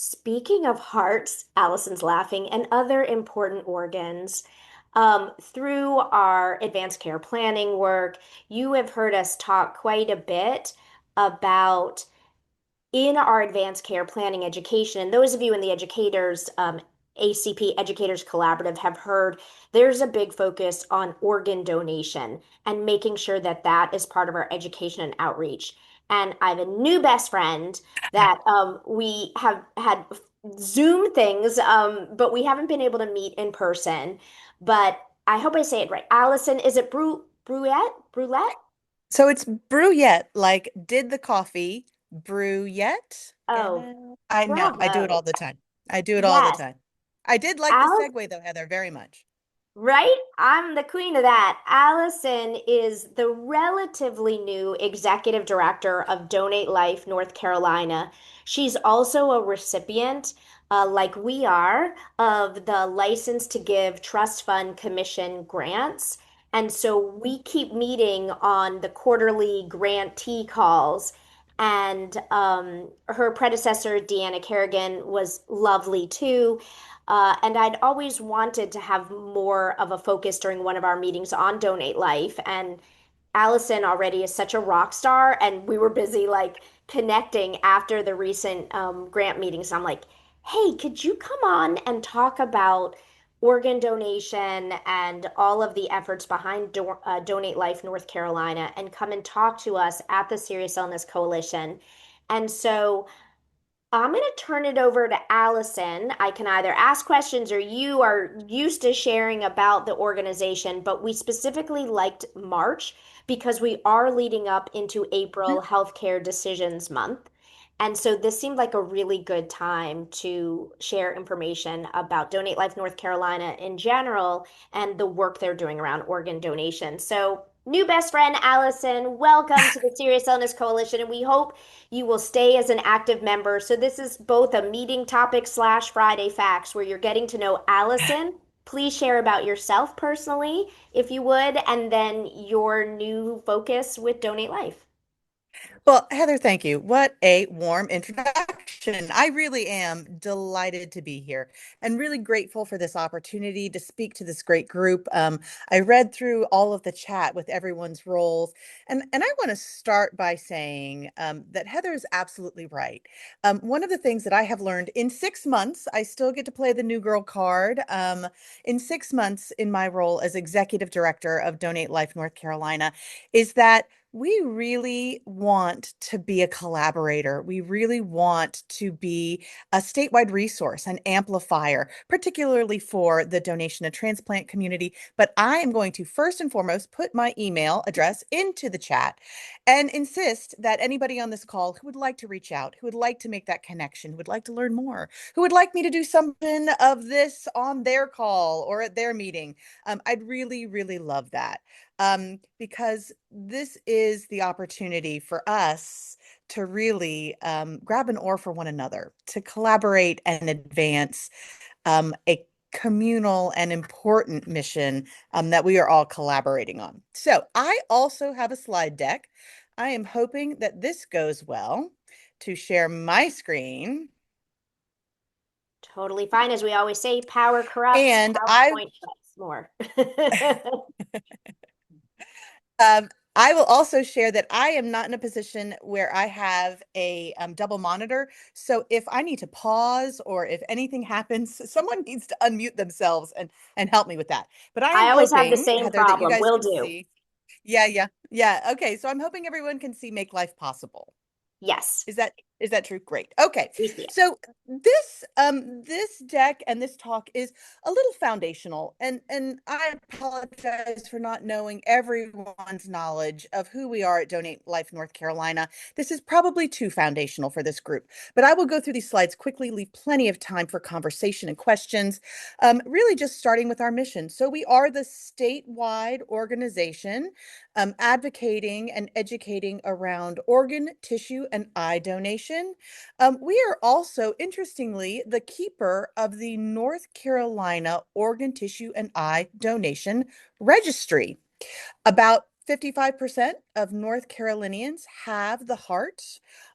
Speaking of hearts, Allison's laughing, and other important organs, through our advanced care planning work, you have heard us talk quite a bit about in our advanced care planning education. And those of you in the educators, ACP Educators Collaborative have heard there's a big focus on organ donation and making sure that that is part of our education and outreach. And I have a new best friend that we have had Zoom things, but we haven't been able to meet in person. But I hope I say it right. Allison, is it Brouillette? Brouillette? So it's Brouillette, like did the coffee, Brouillette. Get Oh, it? I know, I do it all bravo. the time. I do it all the Yes. time. I did like the Alice, segue though, Heather, very much. right? I'm the queen of that. Allison is the relatively new executive director of Donate Life North Carolina. She's also a recipient, like we are, of the License to Give Trust Fund Commission grants. And so we keep meeting on the quarterly grantee calls. And her predecessor, Deanna Kerrigan, was lovely too. And I'd always wanted to have more of a focus during one of our meetings on Donate Life. And Allison already is such a rock star, and we were busy like connecting after the recent grant meetings. I'm like, hey, could you come on and talk about organ donation and all of the efforts behind Donate Life North Carolina and come and talk to us at the Serious Illness Coalition? And so I'm going to turn it over to Allison. I can either ask questions or you are used to sharing about the organization, but we specifically liked March because we are leading up into April Healthcare Decisions Month. And so this seemed like a really good time to share information about Donate Life North Carolina in general and the work they're doing around organ donation. So, new best friend Allison, welcome to the Serious Illness Coalition, and we hope you will stay as an active member. So this is both a meeting topic slash Friday facts where you're getting to know Allison. Please share about yourself personally, if you would, and then your new focus with Donate Life. Well, Heather, thank you. What a warm introduction. I really am delighted to be here and really grateful for this opportunity to speak to this great group. I read through all of the chat with everyone's roles, and I want to start by saying that Heather is absolutely right. One of the things that I have learned in 6 months, I still get to play the new girl card. In 6 months in my role as executive director of Donate Life North Carolina, is that we really want to be a collaborator. We really want to be a statewide resource, an amplifier, particularly for the donation and transplant community. But I am going to first and foremost put my email address into the chat and insist that anybody on this call who would like to reach out, who would like to make that connection, who would like to learn more, who would like me to do something of this on their call or at their meeting, I'd really, really love that. Because this is the opportunity for us to really grab an oar for one another, to collaborate and advance a communal and important mission that we are all collaborating on. So I also have a slide deck. I am hoping that this goes well to share my screen. Totally fine. As we always say, power corrupts, And PowerPoint corrupts more. Um, I will also share that I am not in a position where I have a double monitor. So if I need to pause or if anything happens, someone needs to unmute themselves and help me with that. But I am I always have the hoping, same Heather, that you problem. guys Will can do. see. Yeah, yeah, yeah. Okay, so I'm hoping everyone can see Make Life Possible. Yes, Is that true? Great. Okay. we see it. So this deck and this talk is a little foundational, and I apologize for not knowing everyone's knowledge of who we are at Donate Life North Carolina. This is probably too foundational for this group, but I will go through these slides quickly, leave plenty of time for conversation and questions. Really just starting with our mission. So we are the statewide organization advocating and educating around organ, tissue, and eye donation. We are also, interestingly, the keeper of the North Carolina Organ, Tissue, and Eye Donation Registry. About 55% of North Carolinians have the heart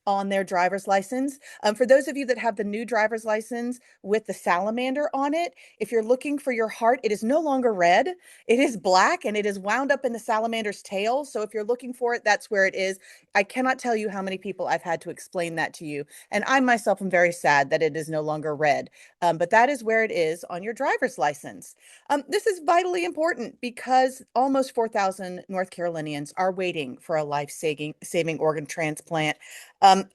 on their driver's license. For those of you that have the new driver's license with the salamander on it, if you're looking for your heart, it is no longer red. It is black and it is wound up in the salamander's tail. So if you're looking for it, that's where it is. I cannot tell you how many people I've had to explain that to you. And I myself am very sad that it is no longer red. But that is where it is on your driver's license. This is vitally important because almost 4,000 North Carolinians are waiting for a life-saving organ transplant.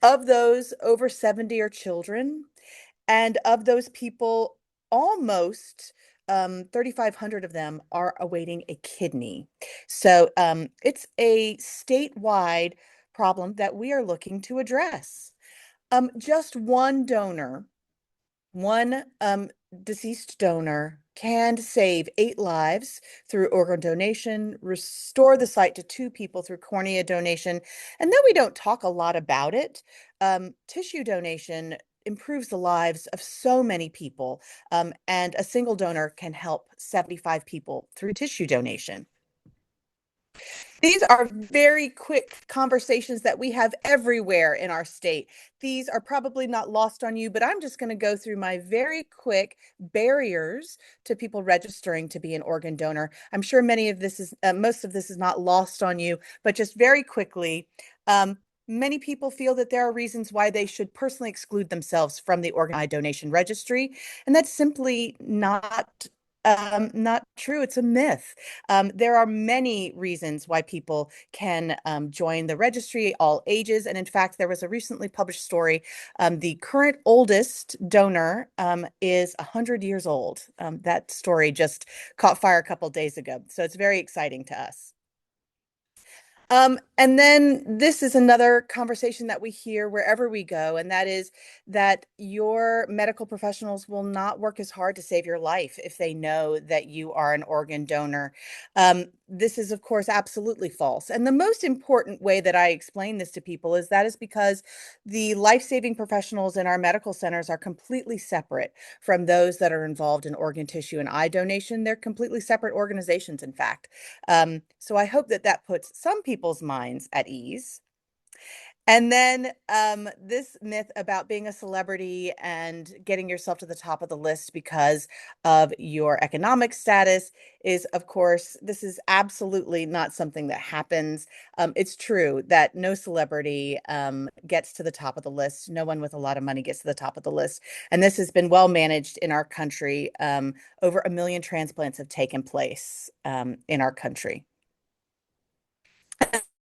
Of those, over 70 are children. And of those people, almost 3,500 of them are awaiting a kidney. So it's a statewide problem that we are looking to address. Just one deceased donor can save 8 lives through organ donation, restore the sight to 2 people through cornea donation. And though we don't talk a lot about it, tissue donation improves the lives of so many people. And a single donor can help 75 people through tissue donation. These are very quick conversations that we have everywhere in our state. These are probably not lost on you, but I'm just going to go through my very quick barriers to people registering to be an organ donor. I'm sure most of this is not lost on you, but just very quickly, many people feel that there are reasons why they should personally exclude themselves from the organ donation registry, and that's simply not true. It's a myth. There are many reasons why people can join the registry, all ages. And in fact, there was a recently published story. The current oldest donor is 100 years old. That story just caught fire a couple of days ago. So it's very exciting to us. And then this is another conversation that we hear wherever we go, and that is that your medical professionals will not work as hard to save your life if they know that you are an organ donor. This is, of course, absolutely false. And the most important way that I explain this to people is that is because the life-saving professionals in our medical centers are completely separate from those that are involved in organ tissue and eye donation. They're completely separate organizations, in fact. So I hope that that puts some people's minds at ease. And then this myth about being a celebrity and getting yourself to the top of the list because of your economic status is, of course, this is absolutely not something that happens. It's true that no celebrity gets to the top of the list. No one with a lot of money gets to the top of the list. And this has been well managed in our country. Over 1 million transplants have taken place in our country.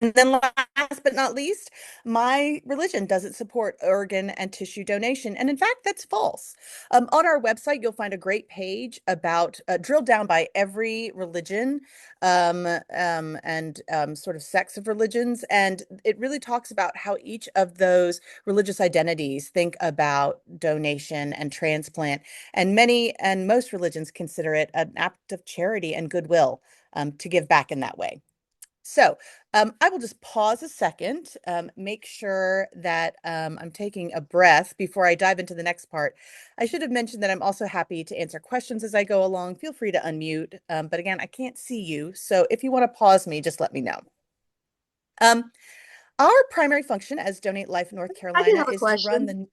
And then last but not least, my religion doesn't support organ and tissue donation. And in fact, that's false. On our website, you'll find a great page about drilled down by every religion and sort of sects of religions. And it really talks about how each of those religious identities think about donation and transplant. And many and most religions consider it an act of charity and goodwill to give back in that way. So I will just pause a second, make sure that I'm taking a breath before I dive into the next part. I should have mentioned that I'm also happy to answer questions as I go along. Feel free to unmute. But again, I can't see you. So if you want to pause me, just let me know. Um, our primary function as Donate Life North I do Carolina have a is to run question. the,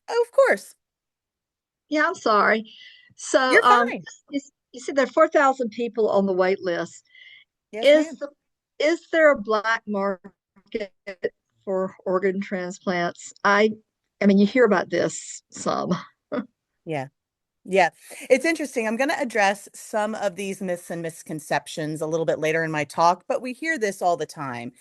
oh, of course, Yeah, I'm sorry. So, you're fine. you said there are 4,000 people on the wait list. Yes, Is ma'am. the is there a black market for organ transplants? I mean, you hear about this some. Yeah. Yeah, it's interesting. I'm going to address some of these myths and misconceptions a little bit later in my talk, but we hear this all the time.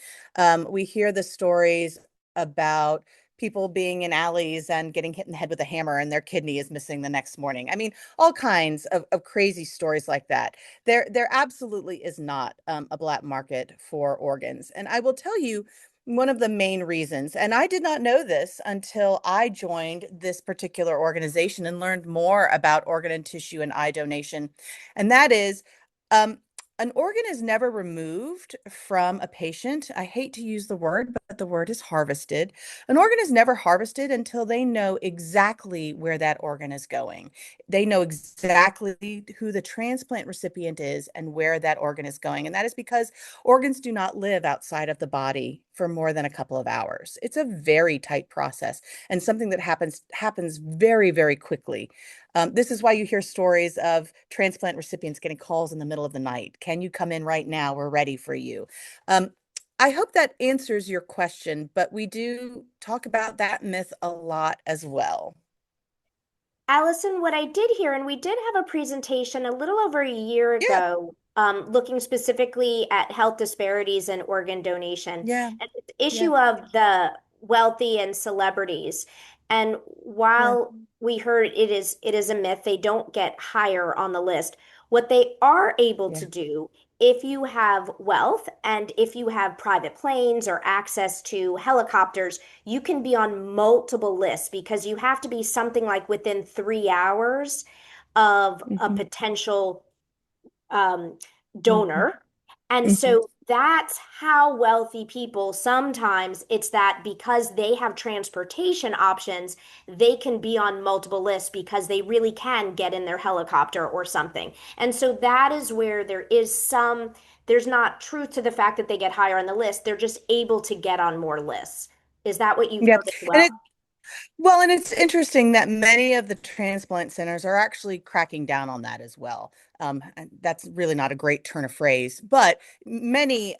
We hear the stories about people being in alleys and getting hit in the head with a hammer and their kidney is missing the next morning. I mean, all kinds of crazy stories like that. There absolutely is not a black market for organs. And I will tell you, one of the main reasons, and I did not know this until I joined this particular organization and learned more about organ and tissue and eye donation, and that is um, An organ is never removed from a patient. I hate to use the word, but the word is harvested. An organ is never harvested until they know exactly where that organ is going. They know exactly who the transplant recipient is and where that organ is going. And that is because organs do not live outside of the body for more than a couple of hours. It's a very tight process and something that happens very, very quickly. This is why you hear stories of transplant recipients getting calls in the middle of the night. Can you come in right now? We're ready for you. Um, I hope that answers your question, but we do talk about that myth a lot as well. Allison, what I did hear, and we did have a presentation a little over a year Yeah, ago, looking specifically at health disparities in organ donation yeah, and the yeah, issue of the wealthy and celebrities. And yeah, while we heard it is a myth, they don't get higher on the list. What they are able yeah. to do, if you have wealth and if you have private planes or access to helicopters, you can be on multiple lists because you have to be something like within 3 hours of a Hmm. potential um, Hmm. donor. And Hmm. so that's how wealthy people sometimes it's that because they have transportation options, they can be on multiple lists because they really can get in their helicopter or something. And so that is where there's not truth to the fact that they get higher on the list. They're just able to get on more lists. Is that what you've Yeah. heard as And well? it Well, and it's interesting that many of the transplant centers are actually cracking down on that as well. And that's really not a great turn of phrase, but many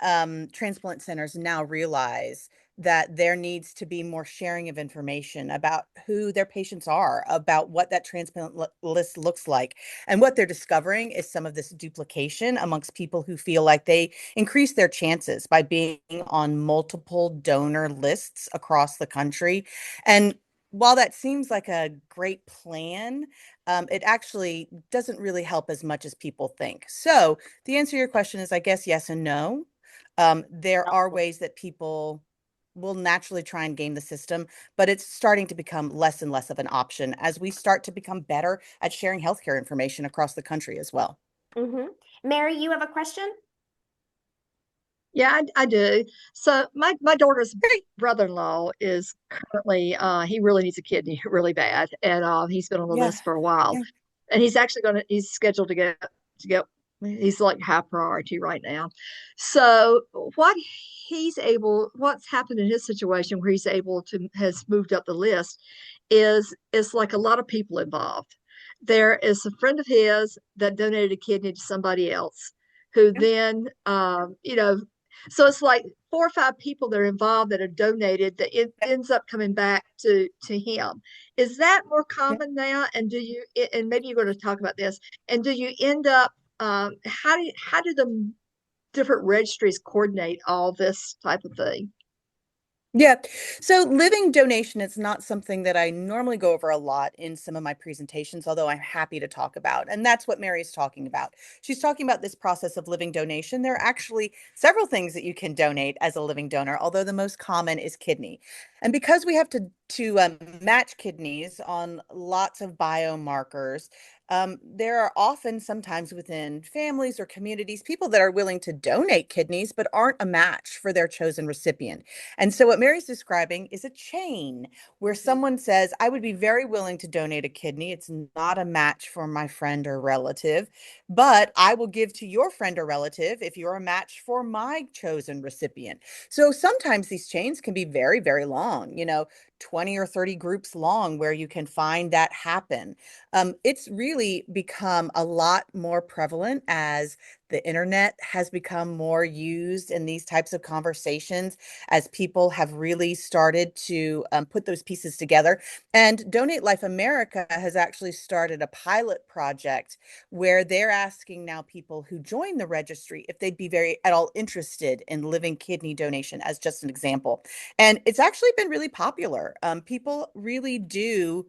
transplant centers now realize that there needs to be more sharing of information about who their patients are, about what that transplant list looks like. And what they're discovering is some of this duplication amongst people who feel like they increase their chances by being on multiple donor lists across the country. And while that seems like a great plan, it actually doesn't really help as much as people think. So the answer to your question is, I guess, yes and no. There are ways that people will naturally try and game the system, but it's starting to become less and less of an option as we start to become better at sharing healthcare information across the country as well. Mm-hmm. Mary, you have a question? Yeah, I do. So my daughter's Great. brother-in-law is currently he really needs a kidney really bad, and he's been on the Yeah. list for a while, Yeah. and he's scheduled to get he's like high priority right now. So what's happened in his situation where he's able to has moved up the list is like a lot of people involved. There is a friend of his that donated a kidney to somebody else who then so it's like four or five people that are involved that have donated that it ends up coming back to him. Is that more Yeah. common now? And and maybe you're going to talk about this, and do you end up, how do the different registries coordinate all this type of thing? Yeah. So living donation is not something that I normally go over a lot in some of my presentations, although I'm happy to talk about. And that's what Mary's talking about. She's talking about this process of living donation. There are actually several things that you can donate as a living donor, although the most common is kidney. And because we have to match kidneys on lots of biomarkers, there are often sometimes within families or communities people that are willing to donate kidneys but aren't a match for their chosen recipient. And so, what Mary's describing is a chain where Mhm. someone says, I would be very willing to donate a kidney. It's not a match for my friend or relative, but I will give to your friend or relative if you're a match for my chosen recipient. So, sometimes these chains can be very, very long, 20 or 30 groups long where you can find that happen. It's really become a lot more prevalent as the internet has become more used in these types of conversations, as people have really started to put those pieces together. And Donate Life America has actually started a pilot project where they're asking now people who join the registry if they'd be very at all interested in living kidney donation, as just an example. And it's actually been really popular. People really do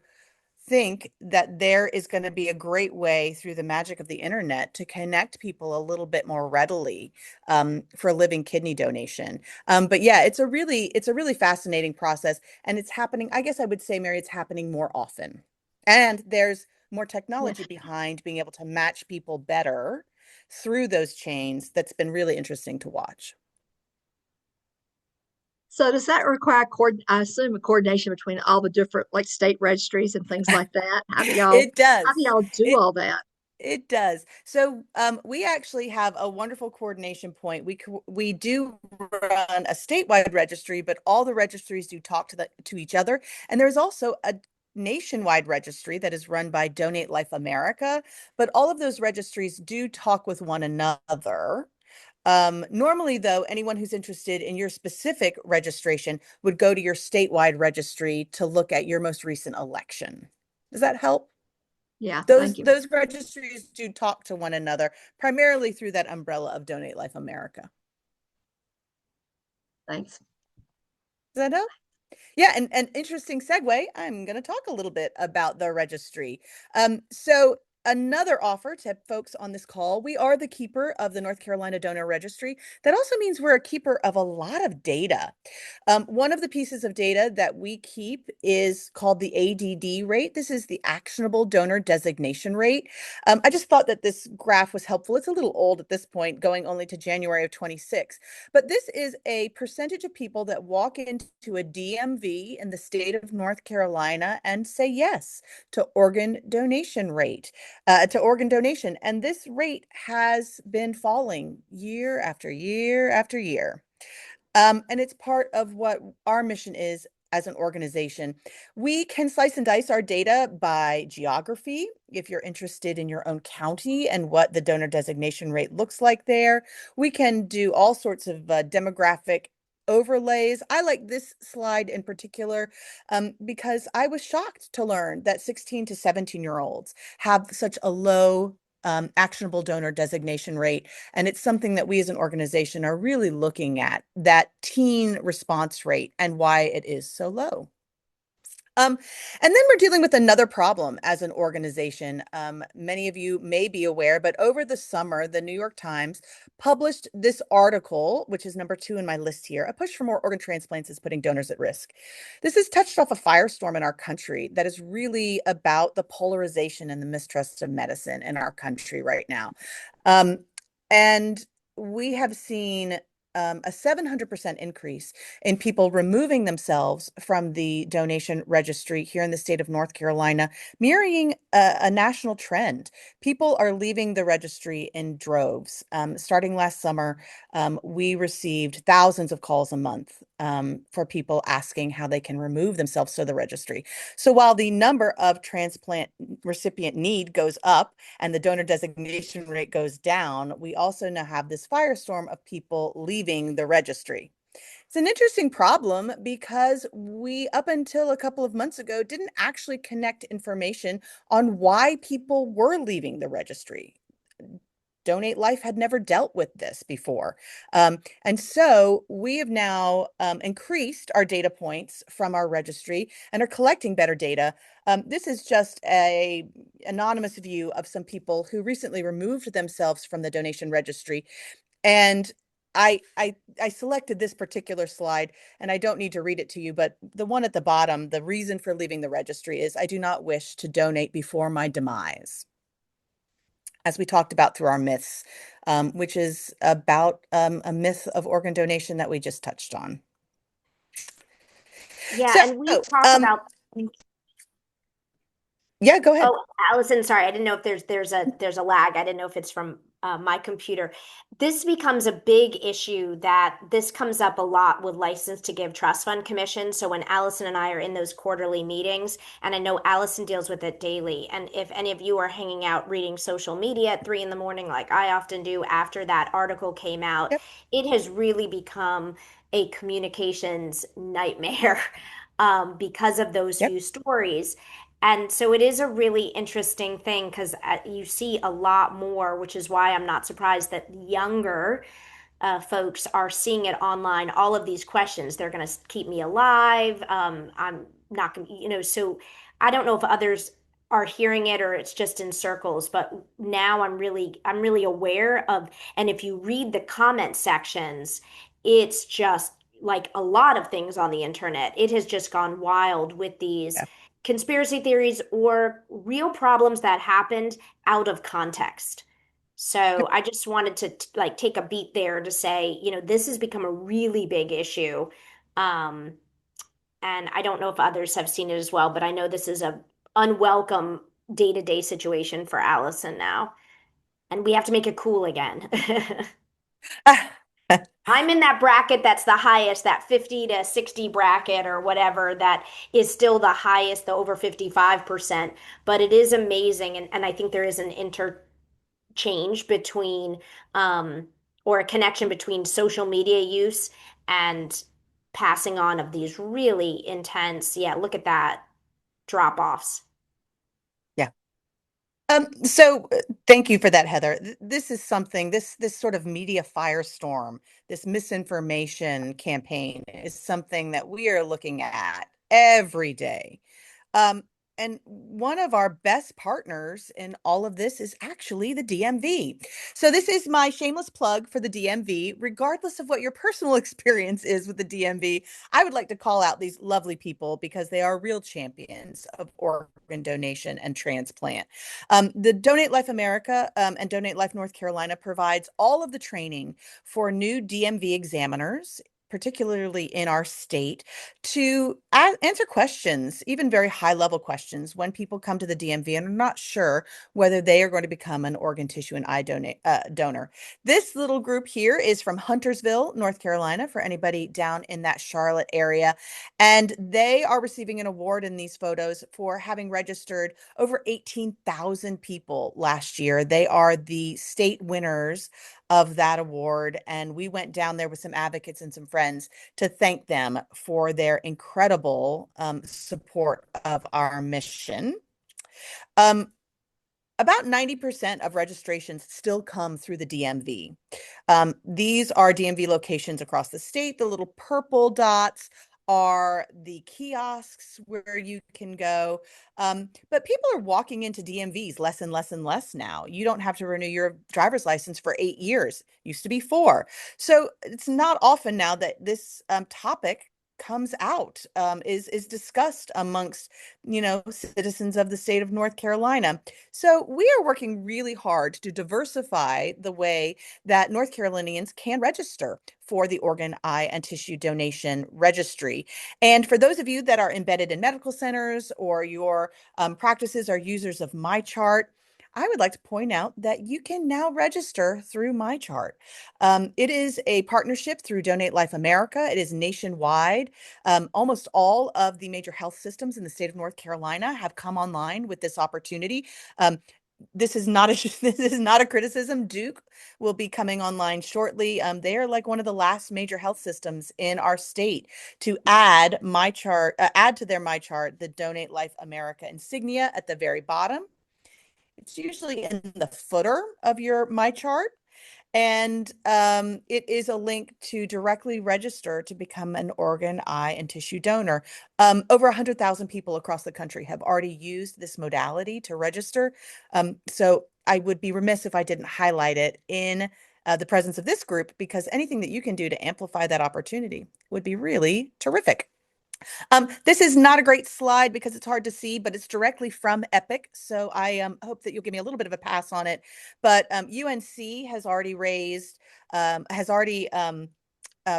think that there is going to be a great way through the magic of the internet to connect people a little bit more readily for living kidney donation. But yeah, it's a really fascinating process, and it's happening. I guess I would say, Mary, it's happening more often, and there's more Yeah. technology behind being able to match people better. through those chains that's been really interesting to watch. So does that require I assume a coordination between all the different like state registries and things like that? It How do does. y'all do It all that? It does. So we actually have a wonderful coordination point. We do run a statewide registry, but all the registries do talk to each other. And there's also a nationwide registry that is run by Donate Life America, but all of those registries do talk with one another. Normally, though, anyone who's interested in your specific registration would go to your statewide registry to look at your most recent election. Does that help? Yeah, Those thank you. those registries do talk to one another, primarily through that umbrella of Donate Life America. Thanks. Does that help? Yeah, and an interesting segue. I'm going to talk a little bit about the registry. So another offer to folks on this call, we are the keeper of the North Carolina Donor Registry. That also means we're a keeper of a lot of data. One of the pieces of data that we keep is called the ADD rate. This is the Actionable Donor Designation Rate. I just thought that this graph was helpful. It's a little old at this point, going only to January of 26. But this is a percentage of people that walk into a DMV in the state of North Carolina and say yes to to organ donation. And this rate has been falling year after year after year. And it's part of what our mission is as an organization. We can slice and dice our data by geography, if you're interested in your own county and what the donor designation rate looks like there. We can do all sorts of demographic overlays. I like this slide in particular because I was shocked to learn that 16 to 17-year-olds have such a low actionable donor designation rate. And it's something that we as an organization are really looking at, that teen response rate and why it is so low. Um, and then we're dealing with another problem as an organization. Many of you may be aware, but over the summer, the New York Times published this article, which is number 2 in my list here. A push for more organ transplants is putting donors at risk. This is touched off a firestorm in our country that is really about the polarization and the mistrust of medicine in our country right now. Um, and we have seen a 700% increase in people removing themselves from the donation registry here in the state of North Carolina, mirroring a national trend. People are leaving the registry in droves. Starting last summer, we received thousands of calls a month for people asking how they can remove themselves to the registry. So while the number of transplant recipient need goes up and the donor designation rate goes down, we also now have this firestorm of people leaving the registry. It's an interesting problem because we, up until a couple of months ago, didn't actually connect information on why people were leaving the registry. Donate Life had never dealt with this before. And so we have now increased our data points from our registry and are collecting better data. This is just a anonymous view of some people who recently removed themselves from the donation registry. And I selected this particular slide, and I don't need to read it to you, but the one at the bottom, the reason for leaving the registry is I do not wish to donate before my demise, as we talked about through our myths, which is about a myth of organ donation that we just touched on. Yeah, So, and we talk about yeah, go ahead. Oh, Allison, sorry, I didn't know if there's a lag. I didn't know if it's from my computer. This becomes a big issue that this comes up a lot with License to Give Trust Fund Commission. So when Allison and I are in those quarterly meetings, and I know Allison deals with it daily, and if any of you are hanging out reading social media at 3 in the morning, like I often do after that article came out, Yep, it has really become a communications nightmare because of those yep, few stories. And so it is a really interesting thing because you see a lot more, which is why I'm not surprised that younger folks are seeing it online. All of these questions, they're going to keep me alive. I'm not going to, so I don't know if others are hearing it or it's just in circles, but now I'm really aware of, and if you read the comment sections, it's just like a lot of things on the internet. It has just gone wild with these yeah, conspiracy theories or real problems that happened out of context. So I just wanted to like take a beat there to say, this has become a really big issue. Um, and I don't know if others have seen it as well, but I know this is a unwelcome day-to-day situation for Allison now, and we have to make it cool again. I'm in that bracket that's the highest, that 50 to 60 bracket or whatever, that is still the highest, the over 55%. But it is amazing. And I think there is an interchange between, or a connection between social media use and passing on of these really intense, yeah, look at that, drop-offs. Yeah. So thank you for that, Heather. This is something, this sort of media firestorm, this misinformation campaign is something that we are looking at every day. Um, and one of our best partners in all of this is actually the DMV. So this is my shameless plug for the DMV. Regardless of what your personal experience is with the DMV, I would like to call out these lovely people because they are real champions of organ donation and transplant. The Donate Life America and Donate Life North Carolina provides all of the training for new DMV examiners, particularly in our state, to answer questions, even very high level questions, when people come to the DMV and are not sure whether they are going to become an organ tissue and donor. This little group here is from Huntersville, North Carolina, for anybody down in that Charlotte area. And they are receiving an award in these photos for having registered over 18,000 people last year. They are the state winners of that award. And we went down there with some advocates and some friends to thank them for their incredible support of our mission. Um, about 90% of registrations still come through the DMV. These are DMV locations across the state. The little purple dots are the kiosks where you can go. But people are walking into DMVs less and less and less now. You don't have to renew your driver's license for 8 years. Used to be 4. So it's not often now that this topic comes out, is discussed amongst, citizens of the state of North Carolina. So we are working really hard to diversify the way that North Carolinians can register for the organ, eye, and tissue donation registry. And for those of you that are embedded in medical centers or your practices are users of MyChart, I would like to point out that you can now register through MyChart. It is a partnership through Donate Life America. It is nationwide. Almost all of the major health systems in the state of North Carolina have come online with this opportunity. Um, this is not a this is not a criticism. Duke will be coming online shortly. They are like one of the last major health systems in our state to add to their MyChart the Donate Life America insignia at the very bottom. It's usually in the footer of your MyChart. And it is a link to directly register to become an organ, eye, and tissue donor. Over 100,000 people across the country have already used this modality to register. So I would be remiss if I didn't highlight it in the presence of this group, because anything that you can do to amplify that opportunity would be really terrific. This is not a great slide because it's hard to see, but it's directly from Epic. So I hope that you'll give me a little bit of a pass on it. But UNC has already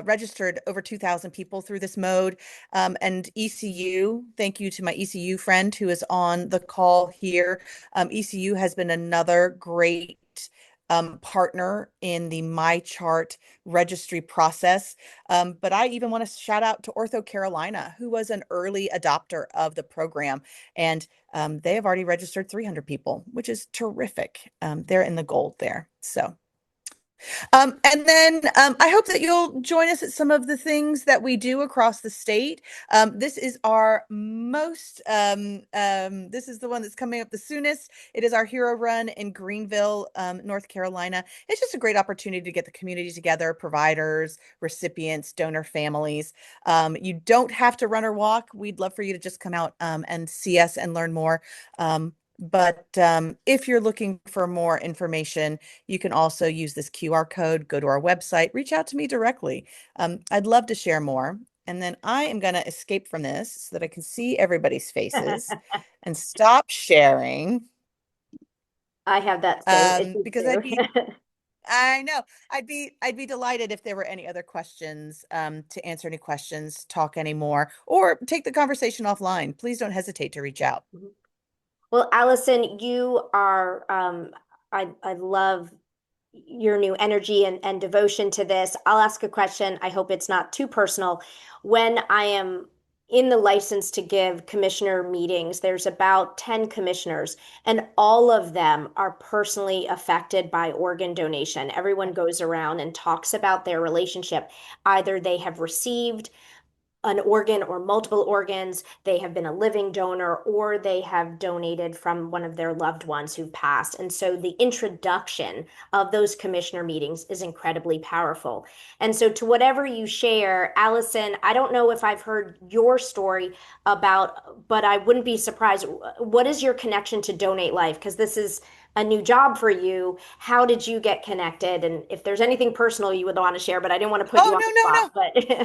registered over 2,000 people through this mode. And ECU, thank you to my ECU friend who is on the call here. ECU has been another great partner in the MyChart registry process. But I even want to shout out to Ortho Carolina, who was an early adopter of the program. And they have already registered 300 people, which is terrific. They're in the gold there. So. And then I hope that you'll join us at some of the things that we do across the state. This is our this is the one that's coming up the soonest. It is our Hero Run in Greenville, North Carolina. It's just a great opportunity to get the community together, providers, recipients, donor families. You don't have to run or walk. We'd love for you to just come out and see us and learn more. But if you're looking for more information, you can also use this QR code, go to our website, reach out to me directly. I'd love to share more. And then I am going to escape from this so that I can see everybody's faces and stop sharing. I have that same issue Because too. I know I'd be delighted if there were any other questions, to answer any questions, talk anymore, or take the conversation offline. Please don't hesitate to reach out. Well, Allison, you are, I love your new energy and devotion to this. I'll ask a question. I hope it's not too personal. When I am in the license to give commissioner meetings, there's about 10 commissioners, and all of them are personally affected by organ donation. Everyone goes around and talks about their relationship. Either they have received an organ or multiple organs, they have been a living donor, or they have donated from one of their loved ones who've passed. And so the introduction of those commissioner meetings is incredibly powerful. And so, to whatever you share, Allison, I don't know if I've heard your story about, but I wouldn't be surprised. What is your connection to Donate Life? Because this is a new job for you. How did you get connected? And if there's anything personal you would want to share, but I didn't want to put you Oh, on no, the no, spot,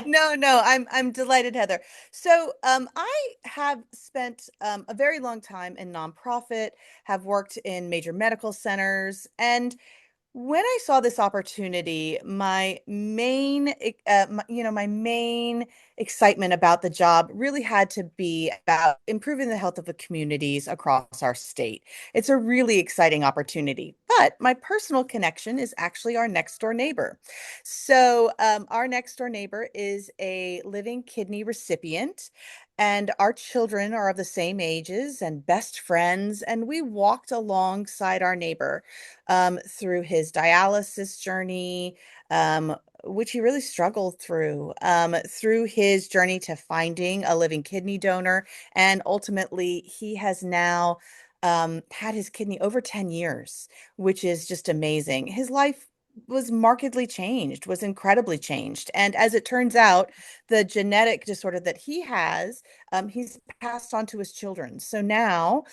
no. but No, I'm delighted, Heather. So, I have spent a very long time in nonprofit, have worked in major medical centers, and when I saw this opportunity, my main excitement about the job really had to be about improving the health of the communities across our state. It's a really exciting opportunity, but my personal connection is actually our next door neighbor. So, our next door neighbor is a living kidney recipient. And our children are of the same ages and best friends. And we walked alongside our neighbor through his dialysis journey, which he really struggled through his journey to finding a living kidney donor. And ultimately, he has now had his kidney over 10 years, which is just amazing. His life was markedly changed, was incredibly changed. And as it turns out, the genetic disorder that he has, he's passed on to his children. So now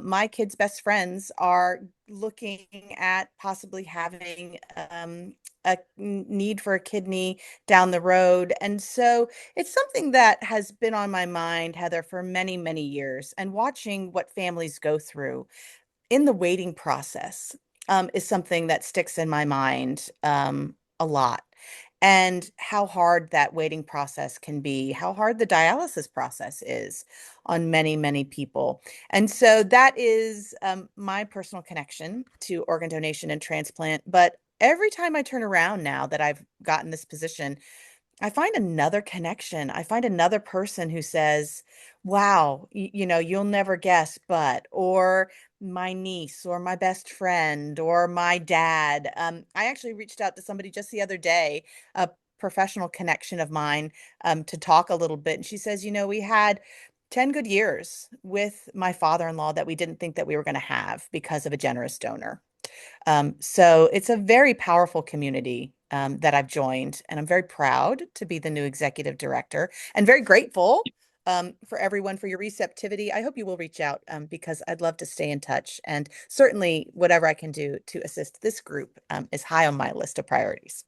my kids' best friends are looking at possibly having a need for a kidney down the road. And so it's something that has been on my mind, Heather, for many, many years. And watching what families go through in the waiting process is something that sticks in my mind a lot. And how hard that waiting process can be, how hard the dialysis process is on many, many people. And so that is my personal connection to organ donation and transplant. But every time I turn around now that I've gotten this position, I find another connection. I find another person who says, wow, you'll never guess, but, or my niece, or my best friend, or my dad. I actually reached out to somebody just the other day, a professional connection of mine, to talk a little bit. And she says, we had 10 good years with my father-in-law that we didn't think that we were going to have because of a generous donor. So it's a very powerful community that I've joined, and I'm very proud to be the new executive director and very grateful for everyone for your receptivity. I hope you will reach out because I'd love to stay in touch. And certainly, whatever I can do to assist this group is high on my list of priorities.